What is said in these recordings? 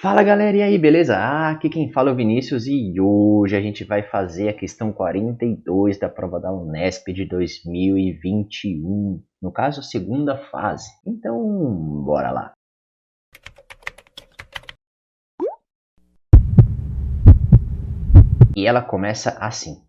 Fala galera, e aí, beleza? Aqui quem fala é o Vinícius e hoje a gente vai fazer a questão 42 da prova da Unesp de 2021. No caso, a segunda fase. Então, bora lá. E ela começa assim.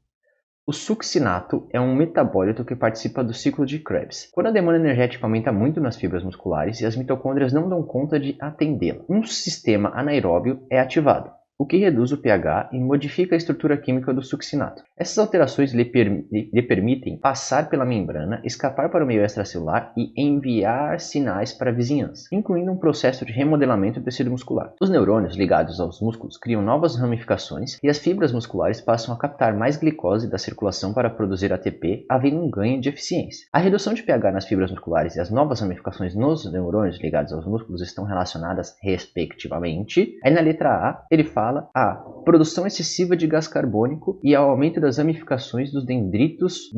O succinato é um metabólito que participa do ciclo de Krebs. Quando a demanda energética aumenta muito nas fibras musculares e as mitocôndrias não dão conta de atendê-la, um sistema anaeróbio é ativado, o que reduz o pH e modifica a estrutura química do succinato. Essas alterações lhe permitem passar pela membrana, escapar para o meio extracelular e enviar sinais para a vizinhança, incluindo um processo de remodelamento do tecido muscular. Os neurônios ligados aos músculos criam novas ramificações e as fibras musculares passam a captar mais glicose da circulação para produzir ATP, havendo um ganho de eficiência. A redução de pH nas fibras musculares e as novas ramificações nos neurônios ligados aos músculos estão relacionadas respectivamente. Aí na letra A, ele fala a produção excessiva de gás carbônico e ao aumento das ramificações dos dendritos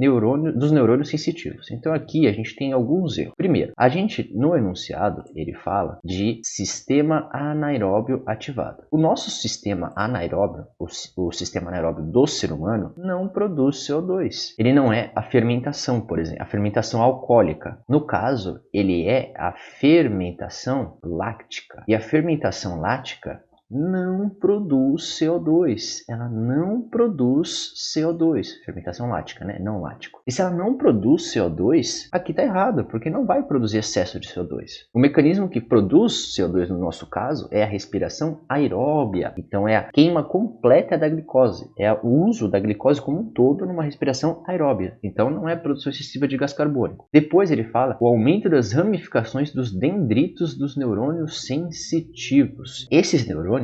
dos neurônios sensitivos. Então aqui a gente tem alguns erros. Primeiro, a gente no enunciado ele fala de sistema anaeróbio ativado. O nosso sistema anaeróbio, o sistema anaeróbio do ser humano, não produz CO2. Ele não é a fermentação, por exemplo, a fermentação alcoólica. No caso, ele é a fermentação láctica. E a fermentação láctica não produz CO2, ela não produz CO2, fermentação lática, né? Não lático. E se ela não produz CO2, aqui está errado, porque não vai produzir excesso de CO2. O mecanismo que produz CO2 no nosso caso é a respiração aeróbia, então é a queima completa da glicose, é o uso da glicose como um todo numa respiração aeróbia, então não é produção excessiva de gás carbônico. Depois ele fala o aumento das ramificações dos dendritos dos neurônios sensitivos. Esses neurônios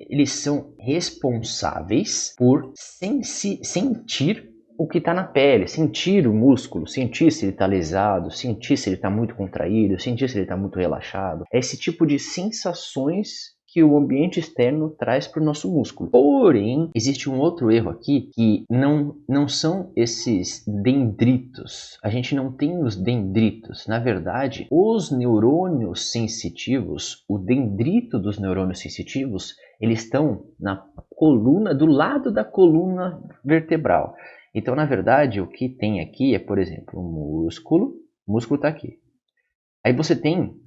eles são responsáveis por sentir o que está na pele, sentir o músculo, sentir se ele está lesado, sentir se ele está muito contraído, sentir se ele está muito relaxado. É esse tipo de sensações que o ambiente externo traz para o nosso músculo. Porém, existe um outro erro aqui que não são esses dendritos. A gente não tem os dendritos. Na verdade, os neurônios sensitivos, o dendrito dos neurônios sensitivos, eles estão na coluna, do lado da coluna vertebral. Então, na verdade, o que tem aqui é, por exemplo, o músculo está aqui. Aí você tem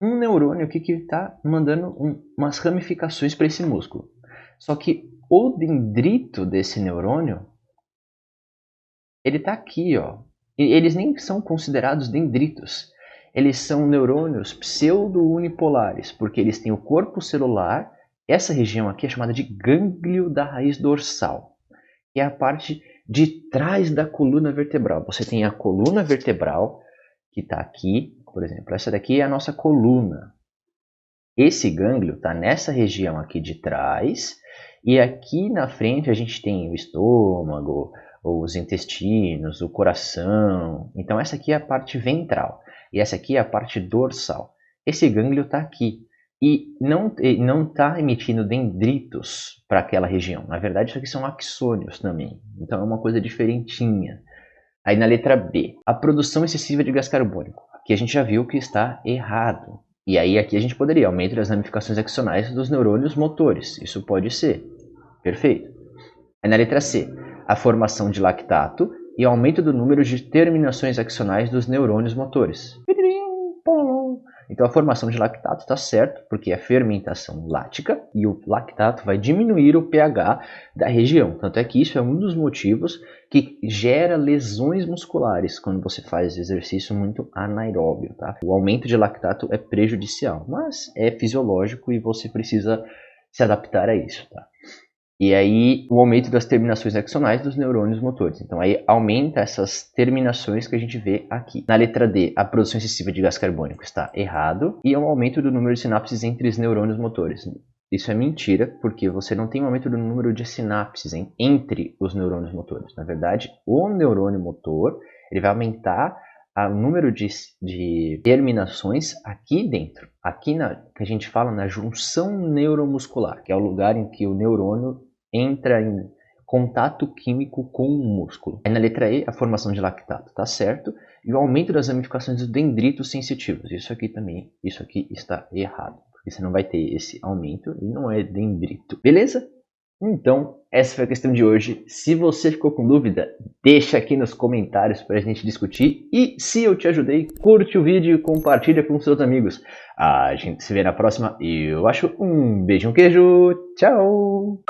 um neurônio aqui que está mandando umas ramificações para esse músculo. Só que o dendrito desse neurônio, ele está aqui, ó. E eles nem são considerados dendritos. Eles são neurônios pseudo-unipolares, porque eles têm o corpo celular. Essa região aqui é chamada de gânglio da raiz dorsal, que é a parte de trás da coluna vertebral. Você tem a coluna vertebral, que está aqui. Por exemplo, essa daqui é a nossa coluna. Esse gânglio está nessa região aqui de trás e aqui na frente a gente tem o estômago, os intestinos, o coração. Então essa aqui é a parte ventral e essa aqui é a parte dorsal. Esse gânglio está aqui e não está emitindo dendritos para aquela região. Na verdade isso aqui são axônios também. Então é uma coisa diferentinha. Aí na letra B, a produção excessiva de gás carbônico. Aqui a gente já viu que está errado. E aí aqui a gente poderia aumentar as ramificações axonais dos neurônios motores. Isso pode ser. Perfeito. Aí na letra C, a formação de lactato e o aumento do número de terminações axonais dos neurônios motores. Então a formação de lactato está certo, porque é fermentação lática e o lactato vai diminuir o pH da região. Tanto é que isso é um dos motivos que gera lesões musculares quando você faz exercício muito anaeróbio. Tá? O aumento de lactato é prejudicial, mas é fisiológico e você precisa se adaptar a isso. Tá? E aí o aumento das terminações axonais dos neurônios motores. Então aí aumenta essas terminações que a gente vê aqui. Na letra D, a produção excessiva de gás carbônico está errado. E é um aumento do número de sinapses entre os neurônios motores. Isso é mentira, porque você não tem um aumento do número de sinapses entre os neurônios motores. Na verdade, o neurônio motor ele vai aumentar o número de terminações aqui dentro. Aqui que a gente fala na junção neuromuscular, que é o lugar em que o neurônio entra em contato químico com o músculo. Aí na letra E, a formação de lactato, tá certo? E o aumento das ramificações dos dendritos sensitivos. Isso aqui está errado. porque você não vai ter esse aumento e não é dendrito. Beleza? Então, essa foi a questão de hoje. Se você ficou com dúvida, deixa aqui nos comentários para a gente discutir. E se eu te ajudei, curte o vídeo e compartilha com seus amigos. A gente se vê na próxima. Eu acho um beijo, um queijo. Tchau!